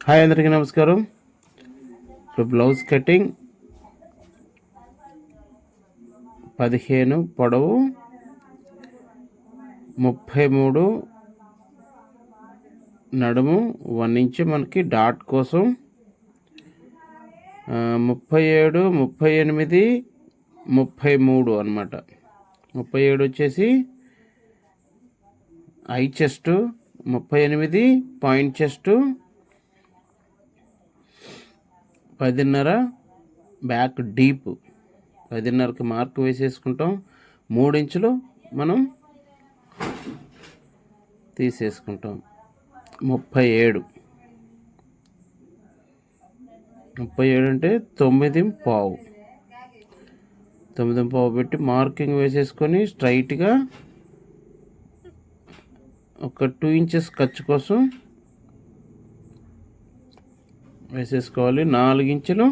Hi అందరికీ నమస్కారం. ఇప్పుడు బ్లౌజ్ కటింగ్ 15 పొడవు 33 నడుము 1 ఇంచ్ మనకి డాట్ కోసం 37 38 33 అన్నమాట. 37 వచ్చేసి ఐ chest, 38 point chest, 10.5 back deep. 10.5కి మార్క్ వేసేసుకుంటాం. 3 ఇంచులు మనం తీసేసుకుంటాం. 37 అంటే 9.5 పెట్టి మార్కింగ్ వేసేసుకొని స్ట్రైట్గా ఒక 2 ఇంచెస్ ఖర్చు కోసం వేసేసుకోవాలి. 4 ఇంచులు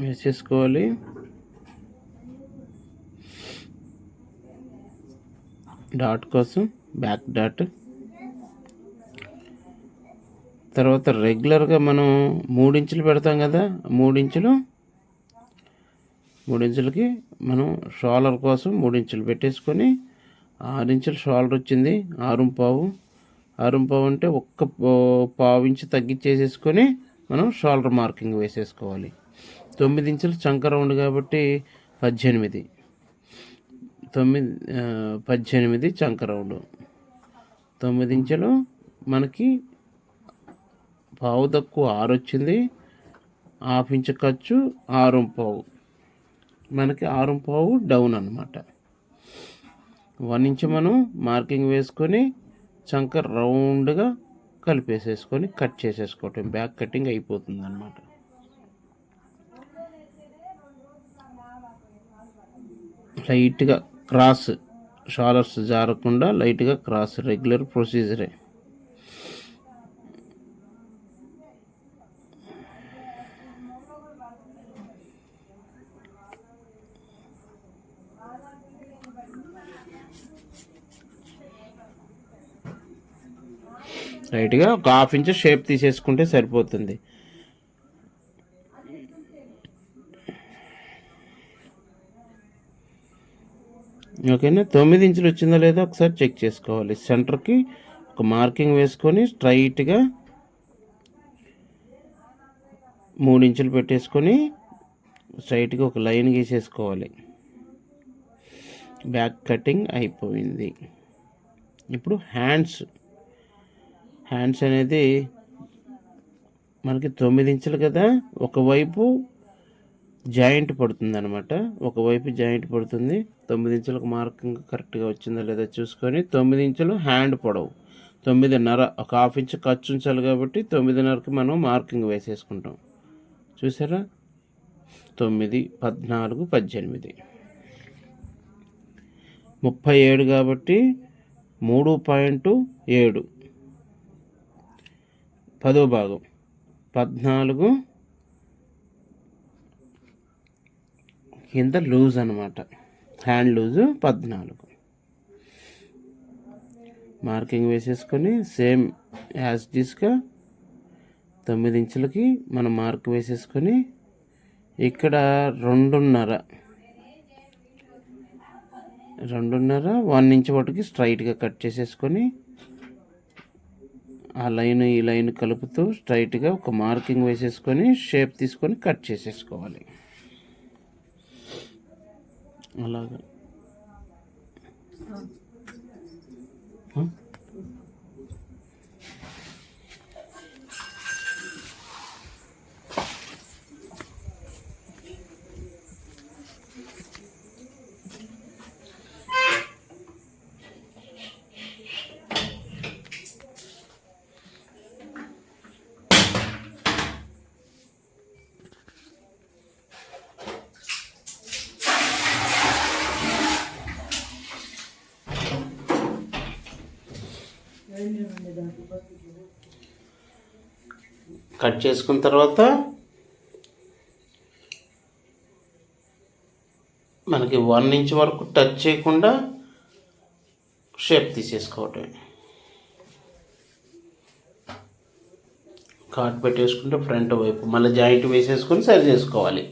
వేసేసుకోవాలి. డాట్ కోసం బ్యాక్ డాట్. తర్వాత రెగ్యులర్గా మనం 3 ఇంచులు పెడతాం కదా, 3 ఇంచులకి మనం షోల్డర్ కోసం 3 ఇంచులు పెట్టేసుకొని 6 ఇంచులు షోల్డర్ వచ్చింది. 6.5 అంటే ఒక్క పావు ఇంచు తగ్గించేసేసుకొని మనం షోల్డర్ మార్కింగ్ వేసేసుకోవాలి. 9 ఇంచులు చంక రౌండ్ కాబట్టి 18 చంక రౌండ్. 9 ఇంచులు మనకి పావు తక్కువ 6 వచ్చింది. 1/2 ఇంచు ఖర్చు 6.5 మనకి 6.5 డౌన్ అన్నమాట. 1 ఇంచు మనం మార్కింగ్ వేసుకొని చంక రౌండ్గా కలిపేసేసుకొని కట్ చేసేసుకోవటం. బ్యాక్ కటింగ్ అయిపోతుంది అన్నమాట. లైట్గా క్రాస్, షోల్డర్స్ జారకుండా లైట్గా క్రాస్ రెగ్యులర్ ప్రొసీజరే. రైట్గా ఒక 1/2 ఇంచు షేప్ తీసేసుకుంటే సరిపోతుంది. ఓకేనా? 9 ఇంచులు వచ్చిందో లేదో ఒకసారి చెక్ చేసుకోవాలి. సెంటర్కి ఒక మార్కింగ్ వేసుకొని స్ట్రైట్గా 3 ఇంచులు పెట్టేసుకొని స్ట్రైట్గా ఒక లైన్ గీసేసుకోవాలి. బ్యాక్ కటింగ్ అయిపోయింది. ఇప్పుడు హ్యాండ్స్ అనేది మనకి 9 ఇంచులు కదా, ఒకవైపు జాయింట్ పడుతుంది అనమాట. ఒకవైపు జాయింట్ పడుతుంది. 9 ఇంచులకు మార్కింగ్ కరెక్ట్గా వచ్చిందో లేదో చూసుకొని 9 ఇంచులు హ్యాండ్ పొడవు, 9.5 ఒక 1/2 ఇంచు ఖర్చు ఉంచాలి కాబట్టి 9.5కి మనం మార్కింగ్ వేసేసుకుంటాం. చూసారా? 9, 14, 18, 37 కాబట్టి 3.7 10వ భాగం 14 కింద లూజ్ అనమాట. హ్యాండ్ లూజు 14 మార్కింగ్ వేసేసుకొని సేమ్ యాజ్ డిస్గా 9 ఇంచులకి మనం మార్క్ వేసేసుకొని ఇక్కడ 2.5 1 ఇంచ్ వాటికి స్ట్రైట్గా కట్ చేసేసుకొని ఆ లైన్ ఈ లైన్ కలుపుతూ స్ట్రైట్గా ఒక మార్కింగ్ వేసేసుకొని షేప్ తీసుకొని కట్ చేసేసుకోవాలి. అలాగా కట్ చేసుకున్న తర్వాత మనకి 1 ఇంచ్ వరకు టచ్ చేయకుండా షేప్ తీసేసుకోవటం. కాట్ పెట్టేసుకుంటే ఫ్రంట్ వైపు మళ్ళీ జాయింట్ వేసేసుకొని సరి చేసుకోవాలి.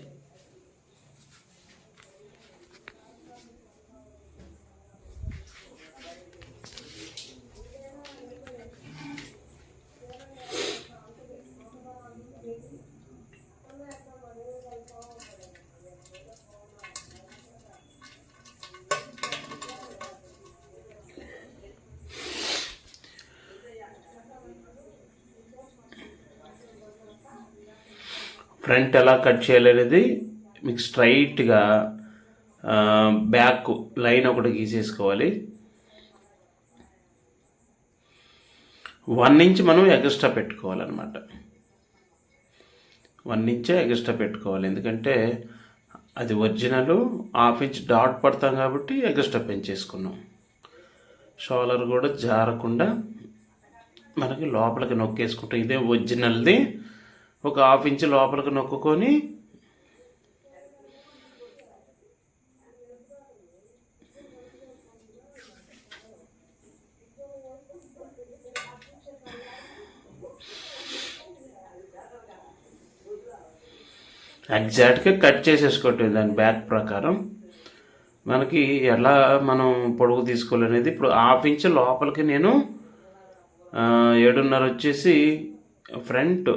ఫ్రంట్ ఎలా కట్ చేయాలనేది మీకు స్ట్రైట్గా బ్యాక్ లైన్ ఒకటి గీసేసుకోవాలి. 1 ఇంచ్ మనం ఎక్స్ట్రా పెట్టుకోవాలన్నమాట. 1 ఇంచే ఎక్స్ట్రా పెట్టుకోవాలి, ఎందుకంటే అది ఒరిజినల్. 1/2 ఇంచ్ డాట్ పడతాం కాబట్టి ఎక్స్ట్రా పెంచేసుకున్నాం. షోలర్ కూడా జారకుండా మనకి లోపలికి నొక్కేసుకుంటాం. ఇదే ఒరిజినల్ది. ఒక 1/2 ఇంచ్ లోపలికి నొక్కుకొని ఎగ్జాక్ట్గా కట్ చేసేసుకోవటం దాని బ్యాక్ ప్రకారం. మనకి ఎలా మనం పొడవు తీసుకోవాలనేది ఇప్పుడు 1/2 ఇంచ్ లోపలికి నేను 7.5 వచ్చేసి ఫ్రంట్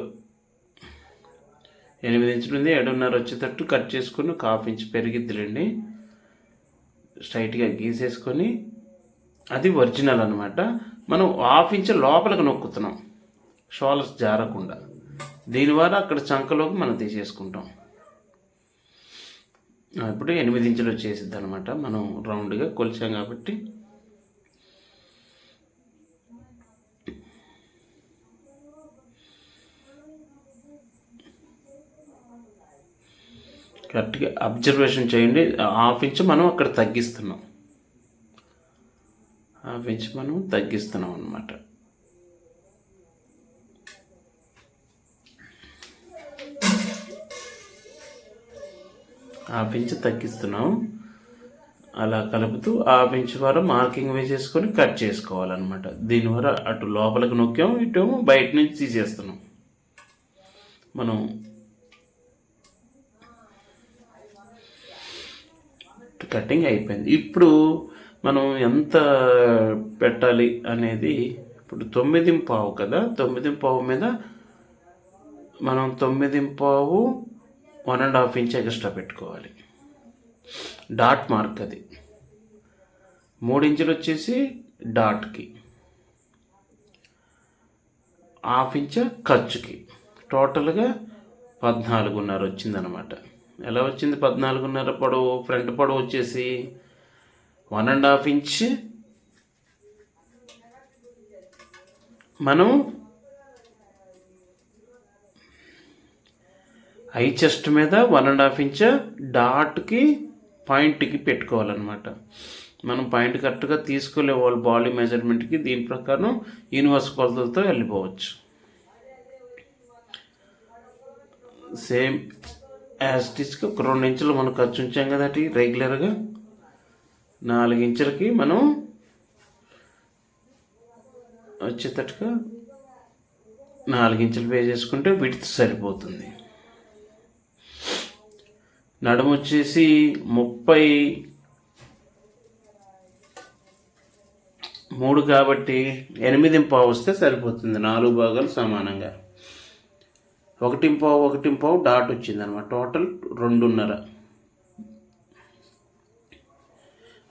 8 ఇంచులు ఉంది, 7.5 వచ్చేటట్టు కట్ చేసుకొని 1/2 ఇంచ్ పెరిగిద్దిలేండి. స్ట్రైట్గా గీసేసుకొని అది ఒరిజినల్ అనమాట. మనం 1/2 ఇంచ్ లోపలికి నొక్కుతున్నాం షోల్డర్స్ జారకుండా. దీనివల్ల అక్కడ చంకలోకి మనం తీసేసుకుంటాం. ఇప్పుడు 8 ఇంచులు వచ్చేసిద్ది అనమాట. మనం రౌండ్గా కొలిచాం కాబట్టి. కరెక్ట్గా అబ్జర్వేషన్ చేయండి. 1/2 ఇంచ్ మనం అక్కడ తగ్గిస్తున్నాం. 1/2 ఇంచ్ మనం తగ్గిస్తున్నాం అన్నమాట. హాఫ్ ఇంచ్ తగ్గిస్తున్నాం. అలా కలుపుతూ 1/2 ఇంచ్ వరకు మార్కింగ్ వేసేసుకొని కట్ చేసుకోవాలన్నమాట. దీనివల్ల అటు లోపలికి నొక్కాం, ఇటు బయట నుంచి తీసేస్తున్నాం. మనం కటింగ్ అయిపోయింది. ఇప్పుడు మనం ఎంత పెట్టాలి అనేది, ఇప్పుడు 9.5 కదా, 9.5 మీద మనం 9.5 1.5 ఇంచ్ ఎక్స్ట్రా పెట్టుకోవాలి. డాట్ మార్క్ అది. 3 ఇంచులు వచ్చేసి డాట్కి, 1/2 ఇంచ్ ఖర్చుకి. టోటల్గా 14.5 వచ్చిందనమాట. ఎలా వచ్చింది 14.5 పొడవు? ఫ్రంట్ పొడవు వచ్చేసి 1.5 ఇంచ్ మనం ఐ చెస్ట్ మీద 1.5 ఇంచ్ డాట్కి పాయింట్కి పెట్టుకోవాలన్నమాట. మనం పాయింట్ కరెక్ట్గా తీసుకోలేము వాళ్ళ బాడీ మెజర్మెంట్కి. దీని ప్రకారం యూనివర్స్ కొలతలతో వెళ్ళిపోవచ్చు. సేమ్ యాజ్ టీస్కి ఒక 2 ఇంచులు మనం ఖర్చు ఉంచాం కదా, అటు రెగ్యులర్గా 4 ఇంచులకి మనం వచ్చేటట్టుగా 4 ఇంచులు పే చేసుకుంటే విడ్త్ సరిపోతుంది. నడుము వచ్చేసి 33 కాబట్టి 8.5 వస్తే సరిపోతుంది. 4 భాగాలు సమానంగా. 1.5 డాట్ వచ్చింది అనమాట. టోటల్ 2.5.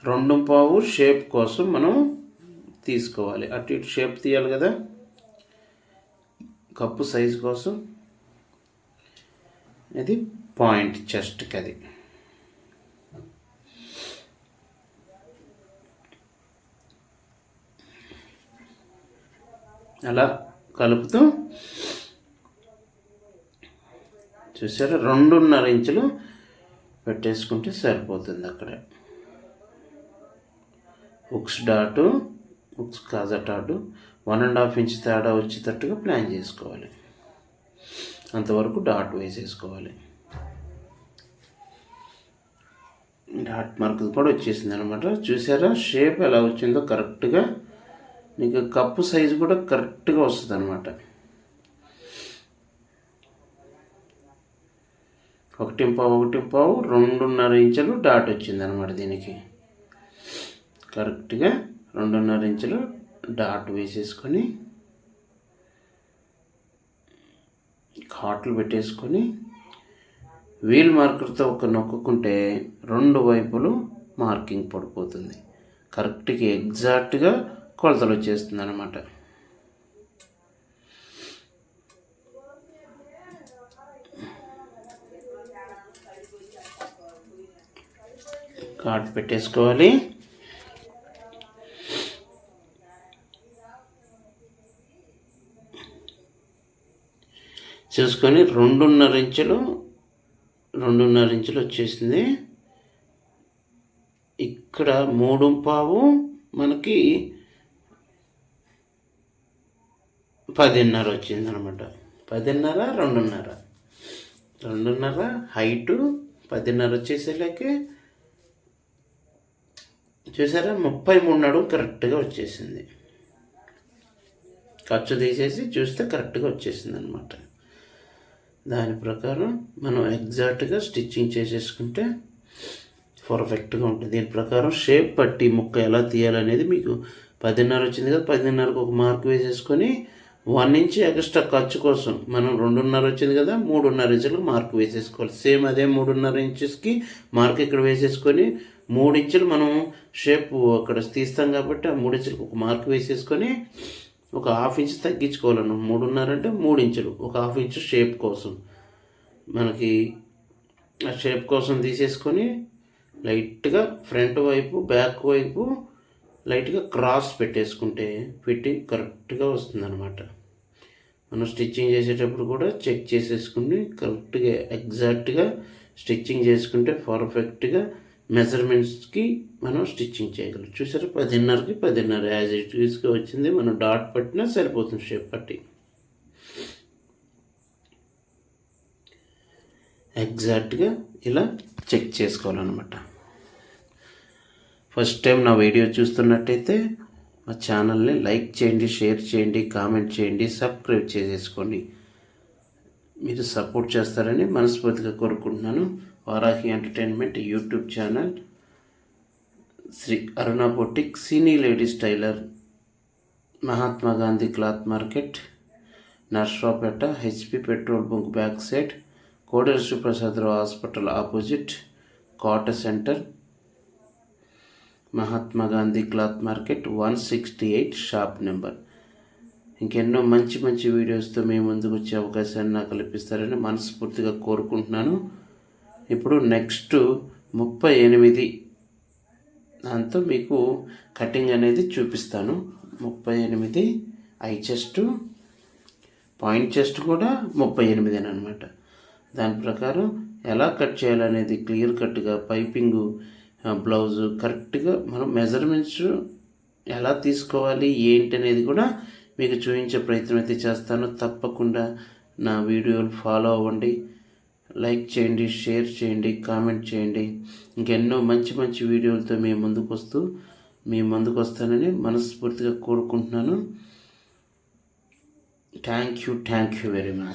2.5 షేప్ కోసం మనం తీసుకోవాలి. అటు ఇటు షేప్ తీయాలి కదా కప్పు సైజు కోసం. ఇది పాయింట్ చెస్ట్కి. అది అలా కలుపుతూ చూసారా 2.5 ఇంచులు పెట్టేసుకుంటే సరిపోతుంది. అక్కడ హుక్స్ డాటు, హుక్స్ కాజా డాటు 1.5 ఇంచ్ తేడా వచ్చేటట్టుగా ప్లాన్ చేసుకోవాలి. అంతవరకు డాట్ వేసేసుకోవాలి. డాట్ మార్క్ కూడా వచ్చేసింది అనమాట. చూసారా షేప్ ఎలా వచ్చిందో కరెక్ట్గా. నీకు కప్పు సైజు కూడా కరెక్ట్గా వస్తుంది అనమాట. 1.5 2.5 ఇంచులు డాట్ వచ్చింది అనమాట. దీనికి కరెక్ట్గా 2.5 ఇంచులు డాట్ వేసేసుకొని ఘాట్లు పెట్టేసుకొని వీల్ మార్కర్తో ఒక నొక్కుంటే 2 వైపులు మార్కింగ్ పడిపోతుంది. కరెక్ట్గా ఎగ్జాక్ట్గా కొలతలు వచ్చేస్తుంది అనమాట. ఘాట్ పెట్టేసుకోవాలి. చూసుకొని 2.5 ఇంచులు వచ్చేసింది. ఇక్కడ 3.5 మనకి 10.5 వచ్చింది అనమాట. 10.5 2.5 హైటు 10.5 వచ్చేసేలాకే చూసారా 33 అడుగు కరెక్ట్గా వచ్చేసింది. ఖర్చు తీసేసి చూస్తే కరెక్ట్గా వచ్చేసింది అనమాట. దాని ప్రకారం మనం ఎగ్జాక్ట్గా స్టిచ్చింగ్ చేసేసుకుంటే పర్ఫెక్ట్గా ఉంటుంది. దీని ప్రకారం షేప్ పట్టి ముక్క ఎలా తీయాలనేది మీకు 10.5 వచ్చింది కదా, 10.5కి ఒక మార్క్ వేసేసుకొని 1 ఇంచ్ ఎక్స్ట్రా ఖర్చు కోసం మనం 2.5 వచ్చింది కదా, 3.5 ఇంచులకు మార్క్ వేసేసుకోవాలి. సేమ్ అదే 3.5 ఇంచెస్కి మార్క్ ఇక్కడ వేసేసుకొని 3 ఇంచులు మనం షేప్ అక్కడ తీస్తాం కాబట్టి ఆ 3 ఇంచులకు ఒక మార్క్ వేసేసుకొని ఒక 1/2 ఇంచ్ తగ్గించుకోవాలన్నాం. 3.5 అంటే 3 ఇంచులు, ఒక 1/2 ఇంచు షేప్ కోసం మనకి ఆ షేప్ కోసం తీసేసుకొని లైట్గా ఫ్రంట్ వైపు బ్యాక్ వైపు లైట్గా క్రాస్ పెట్టేసుకుంటే ఫిట్టింగ్ కరెక్ట్గా వస్తుందన్నమాట. మనం స్టిచ్చింగ్ చేసేటప్పుడు కూడా చెక్ చేసేసుకుని కరెక్ట్గా ఎగ్జాక్ట్గా స్టిచ్చింగ్ చేసుకుంటే పర్ఫెక్ట్గా మెజర్మెంట్స్కి మనం స్టిచ్చింగ్ చేయగలం. చూసారా 10.5కి 10.5 యాజ్ ఇట్ ఈస్గా వచ్చింది. మనం డాట్ పట్టినా సరిపోతుంది షేప్ పట్టి. ఎగ్జాక్ట్గా ఇలా చెక్ చేసుకోవాలన్నమాట. ఫస్ట్ టైం నా వీడియో చూస్తున్నట్టయితే మా ఛానల్ని లైక్ చేయండి, షేర్ చేయండి, కామెంట్ చేయండి, సబ్స్క్రైబ్ చేసేసుకోండి. మీరు సపోర్ట్ చేస్తారని మనస్ఫూర్తిగా కోరుకుంటున్నాను. Varahi entertainment YouTube channel, Sri Aruna boutique, cine ladies tailor, Mahatma Gandhi cloth market, Narasaraopet, HP petrol bunk back side, Kodela Sriprasadarao hospital opposite, Kota centre, Mahatma Gandhi cloth market 168 shop number. ఇంకెన్నో మంచి మంచి వీడియోస్తో మీ ముందుకు వచ్చే అవకాశాన్ని నాకు కల్పిస్తారని మనస్ఫూర్తిగా కోరుకుంటున్నాను. ఇప్పుడు నెక్స్ట్ 38 దాంతో మీకు కటింగ్ అనేది చూపిస్తాను. 38 ఐ చెస్ట్, పాయింట్ చెస్ట్ కూడా 38 అనమాట. దాని ప్రకారం ఎలా కట్ చేయాలనేది క్లియర్ కట్గా పైపింగు బ్లౌజు కరెక్ట్గా మనం మెజర్మెంట్స్ ఎలా తీసుకోవాలి ఏంటి అనేది కూడా మీకు చూపించే ప్రయత్నం అయితే చేస్తాను. తప్పకుండా నా వీడియోలు ఫాలో అవ్వండి, లైక్ చేయండి, షేర్ చేయండి, కామెంట్ చేయండి. ఇంకెన్నో మంచి మంచి వీడియోలతో మీ ముందుకు వస్తానని మనస్ఫూర్తిగా కోరుకుంటున్నాను. Thank you very much.